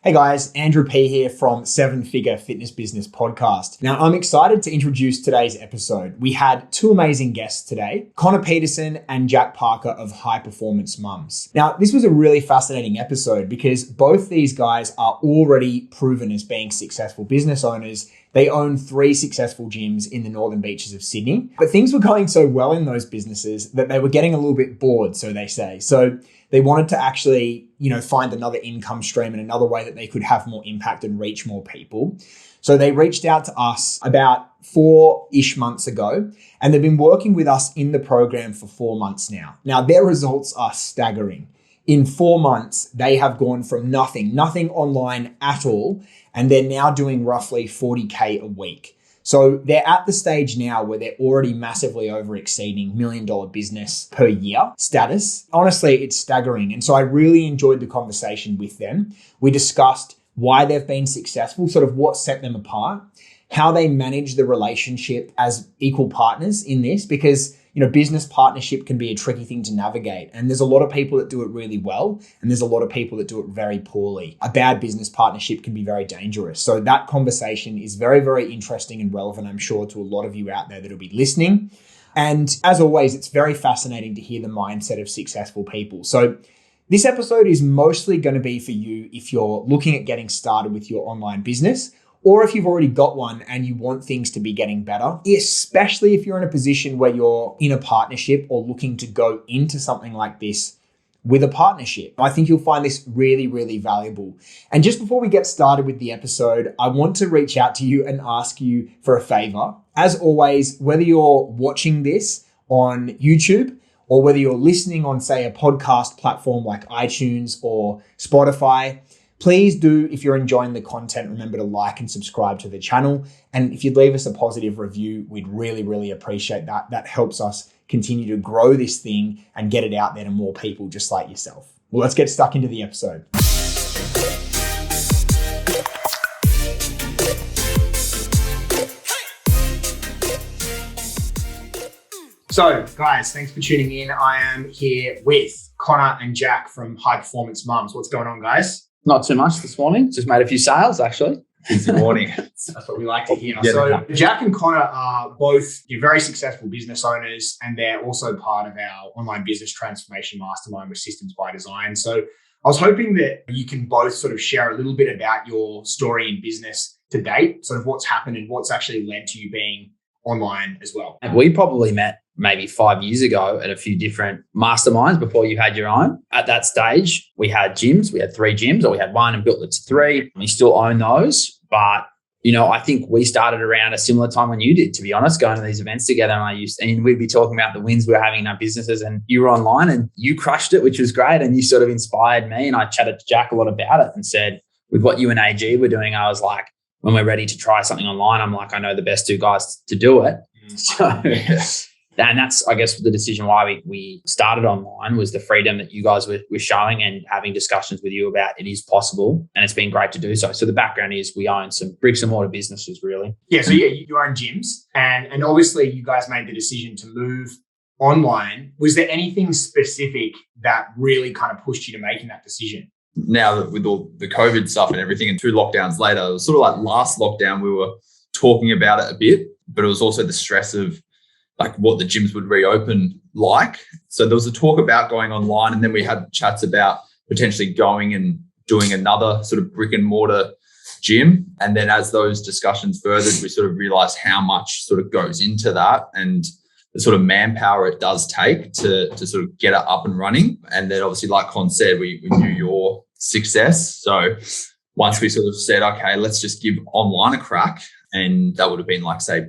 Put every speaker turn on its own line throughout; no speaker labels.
Hey guys, Andrew P here from Seven Figure Fitness Business Podcast. Now, I'm excited to introduce today's episode. We had two amazing guests today, Pettersson and Jack Parker of High Performance Mums. Now, this was a really fascinating episode because both these guys are already proven as being successful business owners. They own 3 successful gyms in the northern beaches of Sydney, but things were going so well in those businesses that they were getting a little bit bored, so they say. So they wanted to actually, find another income stream and another way that they could have more impact and reach more people. So they reached out to us about 4-ish months ago, and they've been working with us in the program for 4 months now. Now, their results are staggering. In 4 months, they have gone from nothing online at all, and they're now doing roughly 40K a week. So they're at the stage now where they're already massively over exceeding $1 million business per year status. Honestly, it's staggering. And so I really enjoyed the conversation with them. We discussed why they've been successful, sort of what set them apart, how they manage the relationship as equal partners in this, because business partnership can be a tricky thing to navigate. And there's a lot of people that do it really well, and there's a lot of people that do it very poorly. A bad business partnership can be very dangerous. So that conversation is very, very interesting and relevant, I'm sure, to a lot of you out there that'll be listening. And as always, it's very fascinating to hear the mindset of successful people. So this episode is mostly going to be for you if you're looking at getting started with your online business, or if you've already got one and you want things to be getting better, especially if you're in a position where you're in a partnership or looking to go into something like this with a partnership. I think you'll find this really, really valuable. And just before we get started with the episode, I want to reach out to you and ask you for a favor. As always, whether you're watching this on YouTube or whether you're listening on, say, a podcast platform like iTunes or Spotify, please do, if you're enjoying the content, remember to like and subscribe to the channel. And if you'd leave us a positive review, we'd really, really appreciate that. That helps us continue to grow this thing and get it out there to more people just like yourself. Well, let's get stuck into the episode. So, guys, thanks for tuning in. I am here with Connor and Jack from High Performance Mums. What's going on, guys?
Not too much this morning. Just made a few sales, actually.
Busy morning.
That's what we like to hear. So Jack and Connor are both very successful business owners, and they're also part of our online business transformation mastermind with Systems by Design. So I was hoping that you can both sort of share a little bit about your story in business to date, sort of what's happened and what's actually led to you being online as well.
And we probably met maybe 5 years ago at a few different masterminds before you had your own. At that stage, we had gyms. We had 3 gyms, or we had 1 and built it to 3. We still own those. But, I think we started around a similar time when you did, to be honest, going to these events together. And we'd be talking about the wins we were having in our businesses, and you were online and you crushed it, which was great. And you sort of inspired me. And I chatted to Jack a lot about it and said, with what you and AG were doing, I was like, when we're ready to try something online, I'm like, I know the best 2 guys to do it. So and that's, I guess, the decision why we started online, was the freedom that you guys were showing and having discussions with you about it is possible. And it's been great to do so. So the background is we own some bricks and mortar businesses, really.
Yeah. So you own gyms, and obviously you guys made the decision to move online. Was there anything specific that really kind of pushed you to making that decision?
Now that with all the COVID stuff and everything, and 2 lockdowns later, it was sort of like last lockdown, we were talking about it a bit, but it was also the stress of like what the gyms would reopen like. So there was a talk about going online, and then we had chats about potentially going and doing another sort of brick and mortar gym. And then as those discussions furthered, we sort of realized how much sort of goes into that and the sort of manpower it does take to sort of get it up and running. And then obviously, like Con said, we knew your success. So once we sort of said, okay, let's just give online a crack. And that would have been like, say,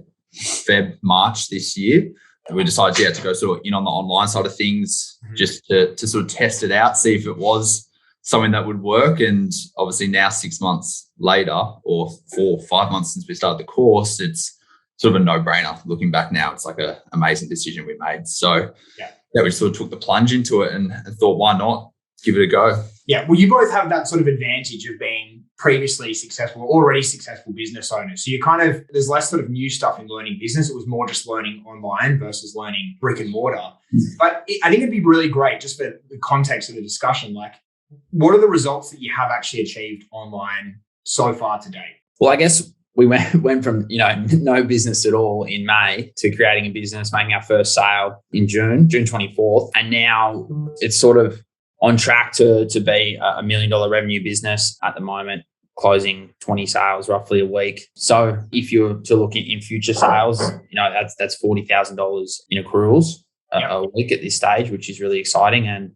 March this year. We decided to go sort of in on the online side of things, just to sort of test it out, see if it was something that would work. And obviously now 6 months later, or 4 or 5 months since we started the course, it's sort of a no-brainer. Looking back now, it's like an amazing decision we made. So yeah, we sort of took the plunge into it and thought, why not give it a go?
Yeah. Well, you both have that sort of advantage of being previously successful, already successful business owners. So you there's less sort of new stuff in learning business. It was more just learning online versus learning brick and mortar. But I think it'd be really great, just for the context of the discussion, like What are the results that you have actually achieved online so far to date?
Well, I guess we went from, no business at all in May to creating a business, making our first sale in June 24th. And now it's sort of on track to be a $1 million revenue business at the moment, closing 20 sales roughly a week. So if you're to look in future sales, that's $40,000 in accruals a week at this stage, which is really exciting. And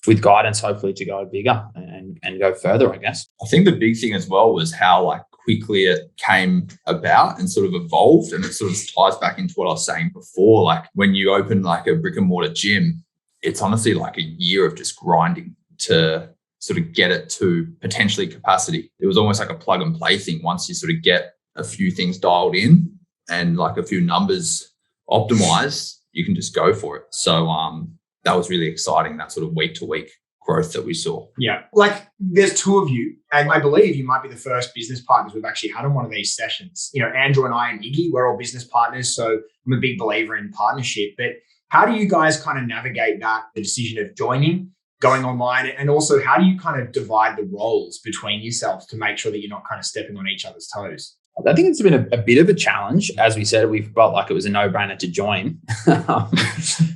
with guidance, hopefully to go bigger and go further, I guess.
I think the big thing as well was how quickly it came about and sort of evolved. And it sort of ties back into what I was saying before. Like when you open a brick and mortar gym, it's honestly a year of just grinding to sort of get it to potentially capacity. It was almost like a plug and play thing. Once you sort of get a few things dialed in and a few numbers optimized, you can just go for it. So that was really exciting, that sort of week to week growth that we saw.
Yeah. There's two of you, and I believe you might be the first business partners we've actually had on one of these sessions. Andrew and I and Iggy, we're all business partners. So I'm a big believer in partnership. But how do you guys kind of navigate the decision of joining, going online, and also how do you kind of divide the roles between yourselves to make sure that you're not kind of stepping on each other's toes?
I think it's been a bit of a challenge. As we said, we felt like it was a no-brainer to join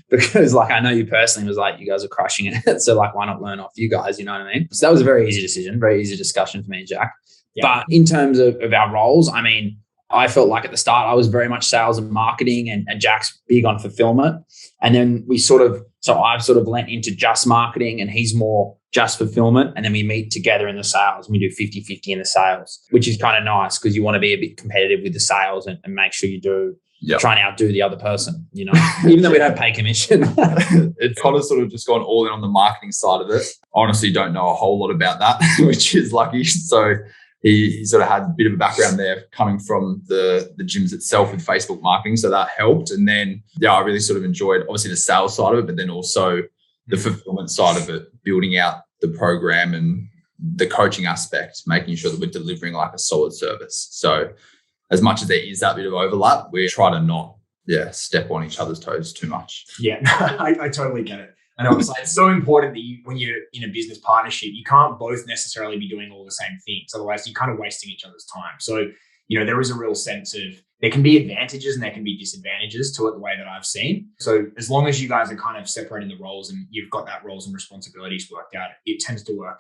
because I know you personally was you guys are crushing it. So why not learn off you guys? You know what I mean? So that was a very easy decision, very easy discussion for me and Jack. Yeah. But in terms of our roles, I felt like at the start, I was very much sales and marketing and Jack's big on fulfillment. And then I've sort of lent into just marketing and he's more just fulfillment. And then we meet together in the sales and we do 50-50 in the sales, which is kind of nice because you want to be a bit competitive with the sales and make sure you do try and outdo the other person, even though we don't pay commission.
It's kind of sort of just gone all in on the marketing side of it. Honestly, don't know a whole lot about that, which is lucky. So he sort of had a bit of a background there coming from the gyms itself with Facebook marketing. So that helped. And then, I really sort of enjoyed obviously the sales side of it, but then also the fulfillment side of it, building out the program and the coaching aspect, making sure that we're delivering a solid service. So as much as there is that bit of overlap, we try to not step on each other's toes too much.
Yeah, I totally get it. And it's so important that when you're in a business partnership, you can't both necessarily be doing all the same things. Otherwise, you're kind of wasting each other's time. So, there is a real sense of there can be advantages and there can be disadvantages to it the way that I've seen. So as long as you guys are kind of separating the roles and you've got that roles and responsibilities worked out, it tends to work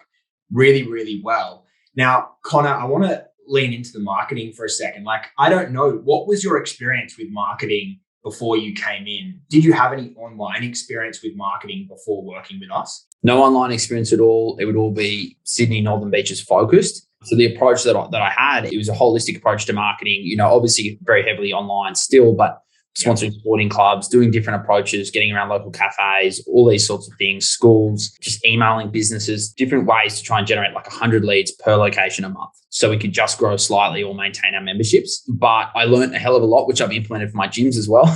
really, really well. Now, Connor, I want to lean into the marketing for a second. I don't know, what was your experience with marketing before you came in? Did you have any online experience with marketing before working with us?
No online experience at all. It would all be Sydney, Northern Beaches focused. So the approach that I had, it was a holistic approach to marketing, obviously very heavily online still, but sponsoring sporting clubs, doing different approaches, getting around local cafes, all these sorts of things, schools, just emailing businesses, different ways to try and generate 100 leads per location a month. So we could just grow slightly or maintain our memberships. But I learned a hell of a lot, which I've implemented for my gyms as well,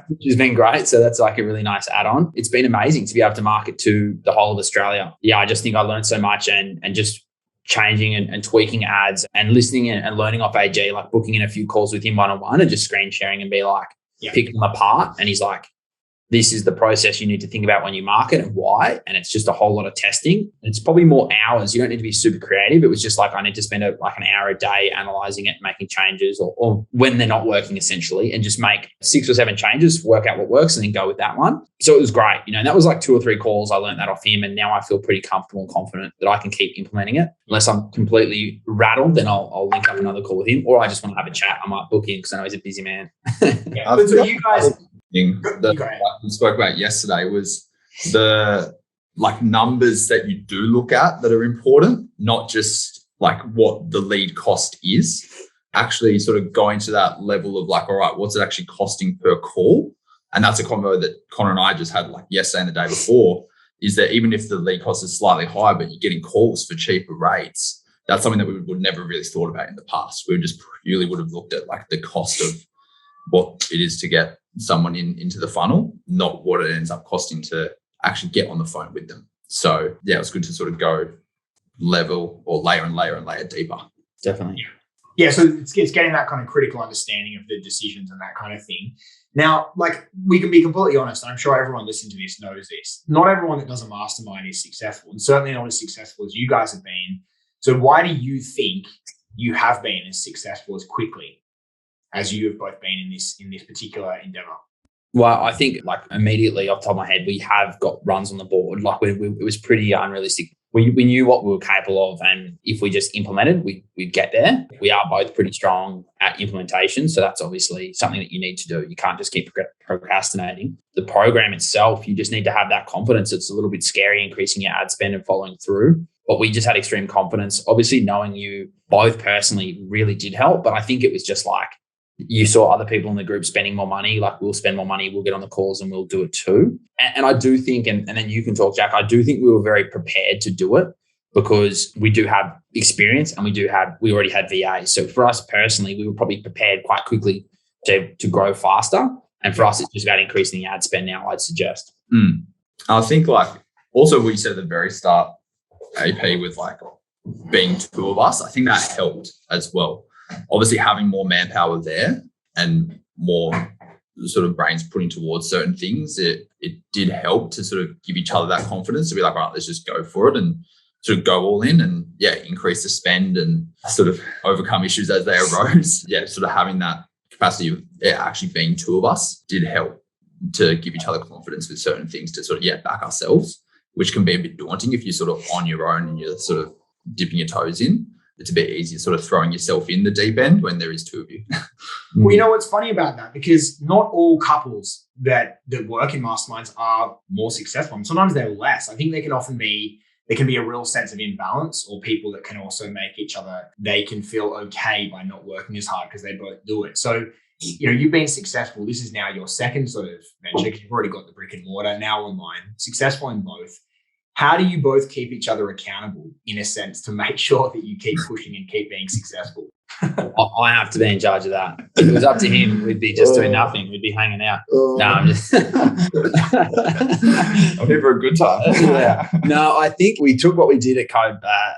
which has been great. So that's a really nice add-on. It's been amazing to be able to market to the whole of Australia. Yeah, I just think I learned so much and just changing and tweaking ads and listening and learning off AG, booking in a few calls with him one-on-one and just screen sharing and be picking them apart. And he's this is the process you need to think about when you market and why. And it's just a whole lot of testing. It's probably more hours. You don't need to be super creative. It was just I need to spend an hour a day analyzing it, making changes or when they're not working essentially, and just make 6 or 7 changes, work out what works and then go with that one. So it was great. And that was 2 or 3 calls. I learned that off him. And now I feel pretty comfortable and confident that I can keep implementing it. Unless I'm completely rattled, then I'll link up another call with him, or I just want to have a chat. I might book him because I know he's a busy man.
Yeah. So you guys...
that we spoke about yesterday was the numbers that you do look at that are important, not just what the lead cost is, actually sort of going to that level of all right, what's it actually costing per call? And that's a convo that Connor and I just had yesterday and the day before, is that even if the lead cost is slightly higher, but you're getting calls for cheaper rates, that's something that we would never really thought about in the past. We just purely would have looked at the cost of what it is to get someone into the funnel, not what it ends up costing to actually get on the phone with them. So yeah, it was good to sort of go level or layer and layer and layer deeper.
Definitely.
Yeah. So it's getting that kind of critical understanding of the decisions and that kind of thing. Now, like, we can be completely honest. I'm sure everyone listening to this knows this. Not everyone that does a mastermind is successful, and certainly not as successful as you guys have been. So why do you think you have been as successful as quickly as you have both been in this particular endeavor?
Well, I think like immediately off the top of my head, we have got runs on the board. Like it was pretty unrealistic. We knew what we were capable of, and if we just implemented, we'd get there. We are both pretty strong at implementation, so that's obviously something that you need to do. You can't just keep procrastinating. The program itself, you just need to have that confidence. It's a little bit scary increasing your ad spend and following through, but we just had extreme confidence. Obviously, knowing you both personally really did help, but I think it was just like you saw other people in the group spending more money, like we'll spend more money, we'll get on the calls and we'll do it too. And I do think, and then you can talk, Jack, I do think we were very prepared to do it because we do have experience and we already had VAs. So for us personally, we were probably prepared quite quickly to grow faster. And for us, it's just about increasing the ad spend now, I'd suggest.
I think like also we said at the very start, AP with like being two of us, I think that helped as well. Obviously having more manpower there and more sort of brains putting towards certain things, it did help to sort of give each other that confidence to be like, all right, let's just go for it and sort of go all in and increase the spend and sort of overcome issues as they arose. Sort of having that capacity of actually being two of us did help to give each other confidence with certain things to sort of back ourselves, which can be a bit daunting if you're sort of on your own and you're sort of dipping your toes in. It's a bit easier sort of throwing yourself in the deep end when there is two of you.
Well, you know what's funny about that? Because not all couples that work in masterminds are more successful. And sometimes they're less. I think there can be a real sense of imbalance, or people that can also make each other, they can feel okay by not working as hard because they both do it. So, you've been successful. This is now your second sort of venture because you've already got the brick and mortar, now online, successful in both. How do you both keep each other accountable in a sense to make sure that you keep pushing and keep being successful?
I have to be in charge of that. If it was up to him, we'd be just doing nothing. We'd be hanging out. No, I'm just...
I'm here for a good time.
No, I think we took what we did at Code 5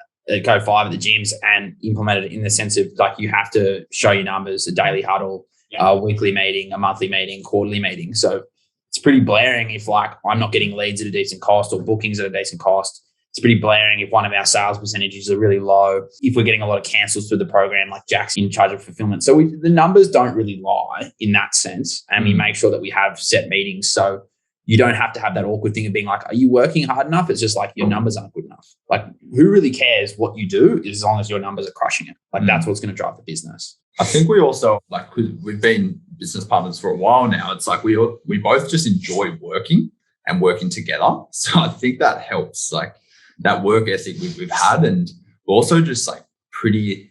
at the gyms and implemented it in the sense of like you have to show your numbers, a daily huddle, a weekly meeting, a monthly meeting, quarterly meeting. So it's pretty blaring if like I'm not getting leads at a decent cost or bookings at a decent cost. It's pretty blaring if one of our sales percentages are really low, if we're getting a lot of cancels through the program, like Jack's in charge of fulfillment. So the numbers don't really lie in that sense. And we make sure that we have set meetings. So you don't have to have that awkward thing of being like, are you working hard enough? It's just like your numbers aren't good enough. Like who really cares what you do as long as your numbers are crushing it? Like that's what's going to drive the business.
I think we also like, we've been business partners for a while now. It's like we both just enjoy working and working together. So I think that helps, like that work ethic we've had, and we're also just like pretty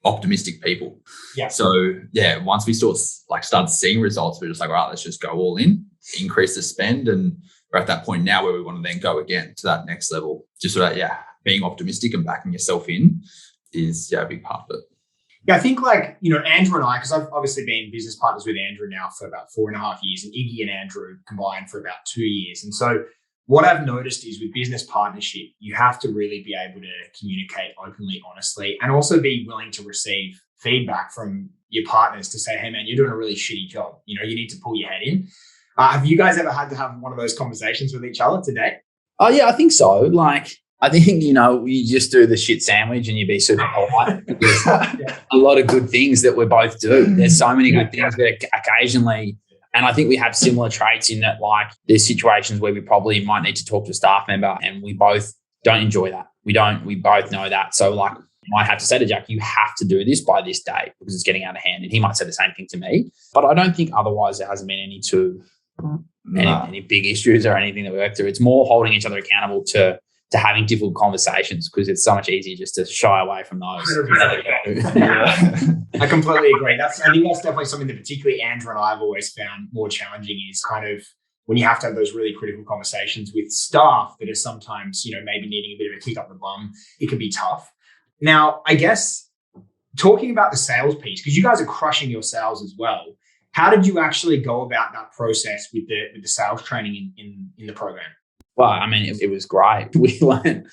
optimistic people. So once we started seeing results, we're just like, all right, let's just go all in, increase the spend, and we're at that point now where we want to then go again to that next level. Just sort of being optimistic and backing yourself in is a big part of it.
Yeah, I think like, Andrew and I, because I've obviously been business partners with Andrew now for about 4.5 years, and Iggy and Andrew combined for about 2 years. And so what I've noticed is with business partnership, you have to really be able to communicate openly, honestly, and also be willing to receive feedback from your partners to say, hey man, you're doing a really shitty job. You need to pull your head in. Have you guys ever had to have one of those conversations with each other today?
Oh yeah, I think so. Like, I think, you just do the shit sandwich and you be super polite. There's a lot of good things that we both do. There's so many good things that occasionally, and I think we have similar traits in that, like, there's situations where we probably might need to talk to a staff member and we both don't enjoy that. We both know that. So like, I might have to say to Jack, you have to do this by this date because it's getting out of hand. And he might say the same thing to me. But I don't think otherwise there hasn't been any big issues or anything that we work through. It's more holding each other accountable to having difficult conversations, because it's so much easier just to shy away from those.
I completely agree. I think that's definitely something that particularly Andrew and I have always found more challenging, is kind of when you have to have those really critical conversations with staff that are sometimes, maybe needing a bit of a kick up the bum. It can be tough. Now, I guess talking about the sales piece, because you guys are crushing your sales as well. How did you actually go about that process with the sales training in the program?
Well, I mean, it was great. We learned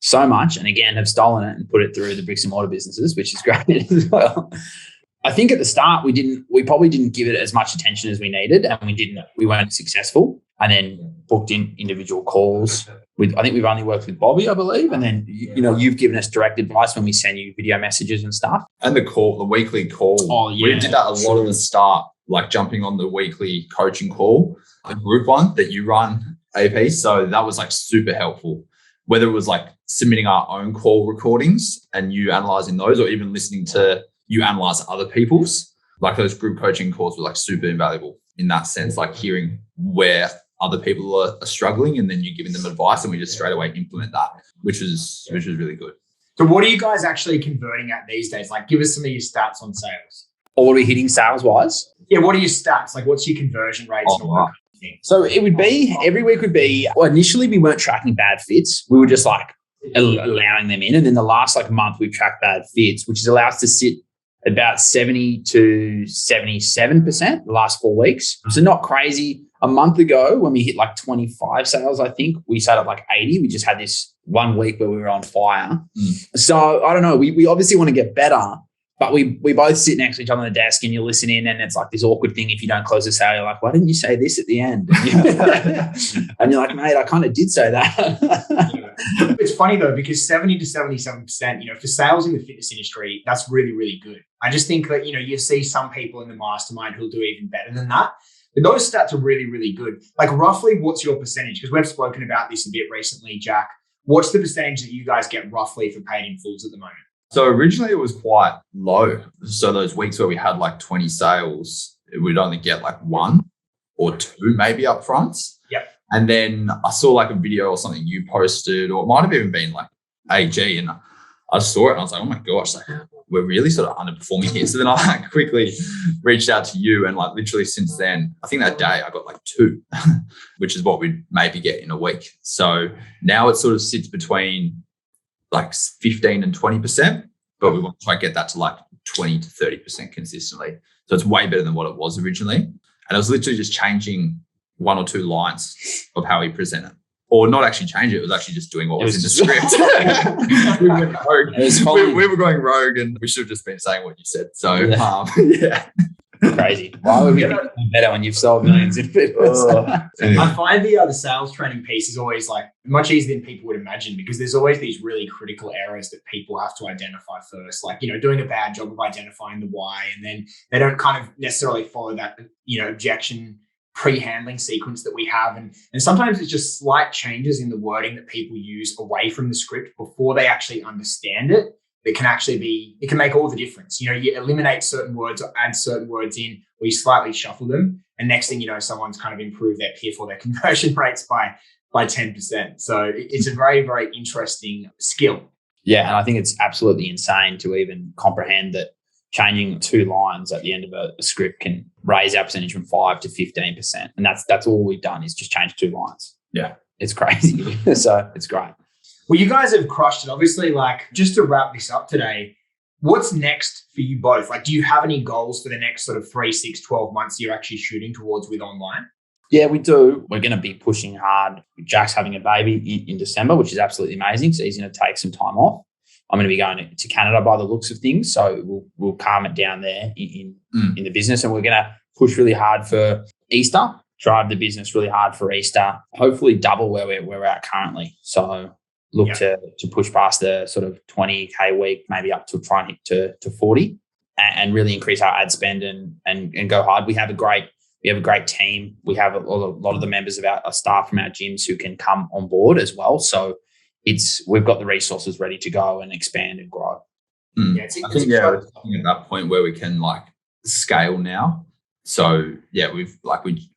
so much, and again, have stolen it and put it through the bricks and mortar businesses, which is great as well. I think at the start we probably didn't give it as much attention as we needed, and we weren't successful. And then booked in individual calls I think we've only worked with Bobby, I believe. And then, you've given us direct advice when we send you video messages and stuff.
And the weekly call.
Oh, yeah.
We did that a lot at the start, like jumping on the weekly coaching call, the group one that you run, AP. So that was like super helpful. Whether it was like submitting our own call recordings and you analyzing those, or even listening to you analyze other people's, like those group coaching calls were like super invaluable in that sense, like hearing where other people are struggling and then you giving them advice, and we just straight away implement that, which was really good.
So what are you guys actually converting at these days? Like, give us some of your stats on sales.
Or what are we hitting sales wise?
Yeah, what are your stats? Like, what's your conversion rates and all that kind of thing?
So it would be, every week would be, well, initially we weren't tracking bad fits. We were just like allowing them in. And then the last like month we've tracked bad fits, which is allowed us to sit about 70 to 77% the last 4 weeks. So not crazy. A month ago, when we hit like 25 sales, I think we sat at like 80. We just had this 1 week where we were on fire. So I don't know. We obviously want to get better, but we both sit next to each other on the desk and you listen in, and it's like this awkward thing. If you don't close the sale, you're like, why didn't you say this at the end? And you're like, mate, I kind of did say that.
It's funny though, because 70 to 77%, for sales in the fitness industry, that's really, really good. I just think that, you see some people in the mastermind who'll do even better than that. But those stats are really, really good. Like, roughly, what's your percentage? Because we've spoken about this a bit recently, Jack. What's the percentage that you guys get roughly for paid in fulls at the moment?
So originally it was quite low. So those weeks where we had like 20 sales, we'd only get like 1 or 2 maybe up fronts.
Yep.
And then I saw like a video or something you posted, or it might have even been like AG, and I saw it and I was like, oh my gosh, like we're really sort of underperforming here. So then I like quickly reached out to you, and like literally since then, I think that day I got like 2, which is what we'd maybe get in a week. So now it sort of sits between like 15 and 20%, but we want to try to get that to like 20 to 30% consistently. So it's way better than what it was originally. And it was literally just changing 1 or 2 lines of how we present it. Or not actually change it. It was actually just doing what was in the script. We went rogue. We were going rogue, and we should have just been saying what you said. So, yeah.
Crazy. Why would we be better when you've sold millions in fitness?
I find the sales training piece is always like much easier than people would imagine, because there's always these really critical errors that people have to identify first, like, doing a bad job of identifying the why, and then they don't kind of necessarily follow that, objection pre-handling sequence that we have. And sometimes it's just slight changes in the wording that people use away from the script before they actually understand it. It can make all the difference. You eliminate certain words or add certain words in, or you slightly shuffle them. And next thing you know, someone's kind of improved their PIF or their conversion rates by 10%. So it's a very, very interesting skill.
Yeah. And I think it's absolutely insane to even comprehend that changing 2 lines at the end of a script can raise our percentage from 5 to 15%. And that's all we've done is just change 2 lines.
Yeah.
It's crazy. So it's great.
Well, you guys have crushed it. Obviously, like, just to wrap this up today, what's next for you both? Like, do you have any goals for the next sort of 3, 6, 12 months you're actually shooting towards with online?
Yeah, we do. We're going to be pushing hard. Jack's having a baby in December, which is absolutely amazing. So he's going to take some time off. I'm going to be going to Canada by the looks of things. So we'll calm it down there in the business. And we're going to push really hard for Easter, drive the business really hard for Easter, hopefully double where we're at currently. So look to push past the sort of 20K week, maybe up to try and hit to 40 and really increase our ad spend and go hard. We have a great team. We have a lot of the members of our staff from our gyms who can come on board as well. So we've got the resources ready to go and expand and grow.
Yeah,
I think we're at that point where we can like scale now. So yeah, it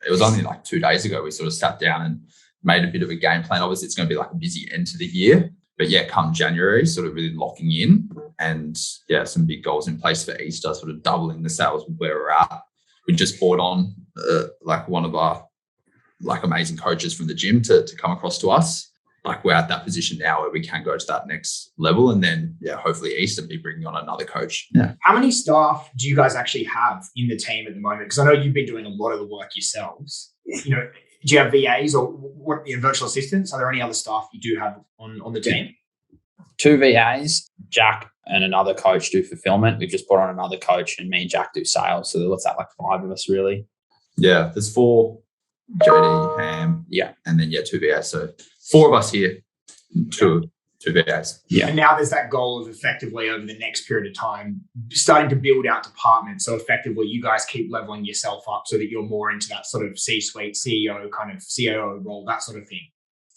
was only like 2 days ago we sort of sat down and made a bit of a game plan. Obviously, it's going to be like a busy end to the year, but yeah, come January, sort of really locking in, and yeah, some big goals in place for Easter, sort of doubling the sales where we're at. We just brought on like one of our like amazing coaches from the gym to come across to us. Like we're at that position now where we can go to that next level, and then hopefully Easter be bringing on another coach. Yeah.
How many staff do you guys actually have in the team at the moment? Because I know you've been doing a lot of the work yourselves. Do you have VAs or what virtual assistants? Are there any other staff you do have on the team?
2 VAs, Jack and another coach do fulfillment. We've just brought on another coach, and me and Jack do sales. So what's that, like 5 of us really?
Yeah, there's 4, JD, Ham, and then 2 VAs. So 4 of us here, 2 VAs.
Yeah. And now there's that goal of effectively over the next period of time starting to build out departments. So effectively you guys keep leveling yourself up so that you're more into that sort of C-suite, CEO kind of COO role, that sort of thing.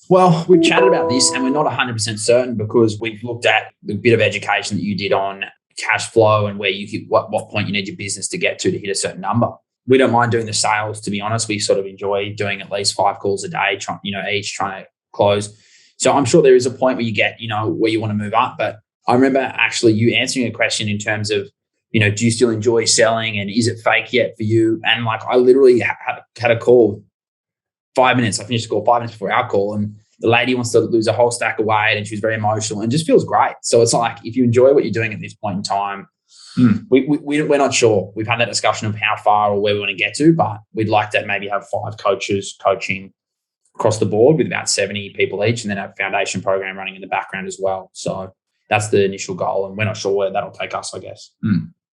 Well, we've chatted about this and we're not 100% certain because we've looked at the bit of education that you did on cash flow and where you hit what point you need your business to get to hit a certain number. We don't mind doing the sales, to be honest. We sort of enjoy doing at least 5 calls a day, each trying to close. So I'm sure there is a point where you get, where you want to move up. But I remember actually you answering a question in terms of, do you still enjoy selling and is it fake yet for you? And like I literally had a call 5 minutes. I finished the call 5 minutes before our call, and the lady wants to lose a whole stack of weight and she was very emotional and just feels great. So it's like if you enjoy what you're doing at this point in time, we're not sure. We've had that discussion of how far or where we want to get to, but we'd like to maybe have 5 coaches coaching across the board with about 70 people each, and then have a foundation program running in the background as well. So that's the initial goal, and we're not sure where that'll take us, I guess.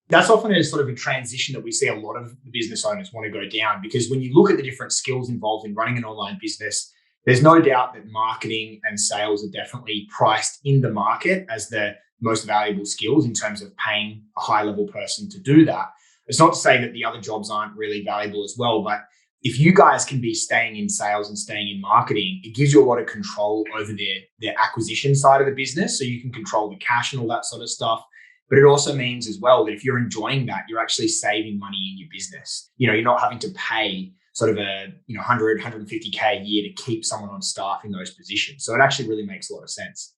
That's often a sort of a transition that we see a lot of the business owners want to go down, because when you look at the different skills involved in running an online business, there's no doubt that marketing and sales are definitely priced in the market as the most valuable skills in terms of paying a high-level person to do that. It's not to say that the other jobs aren't really valuable as well, but if you guys can be staying in sales and staying in marketing, it gives you a lot of control over their acquisition side of the business. So you can control the cash and all that sort of stuff. But it also means as well that if you're enjoying that, you're actually saving money in your business. You're not having to pay sort of a 100, 150K a year to keep someone on staff in those positions. So it actually really makes a lot of sense.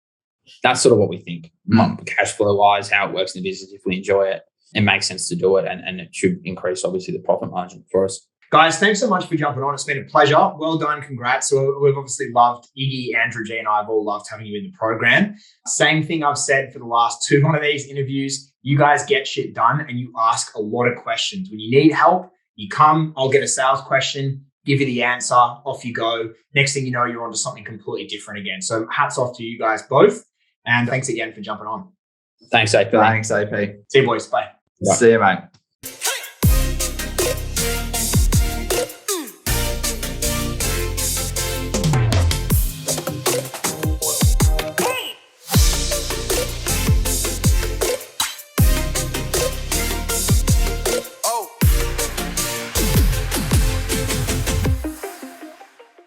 That's sort of what we think. Cash flow wise, how it works in the business. If we enjoy it, it makes sense to do it. And it should increase, obviously, the profit margin for us.
Guys, thanks so much for jumping on. It's been a pleasure. Well done. Congrats. So we've obviously loved Iggy, Andrew G, and I have all loved having you in the program. Same thing I've said for the last 2 of these interviews. You guys get shit done and you ask a lot of questions. When you need help, you come, I'll get a sales question, give you the answer, off you go. Next thing you know, you're onto something completely different again. So hats off to you guys both. And thanks again for jumping on.
Thanks, AP.
Thanks, AP.
See you, boys. Bye.
See you, mate.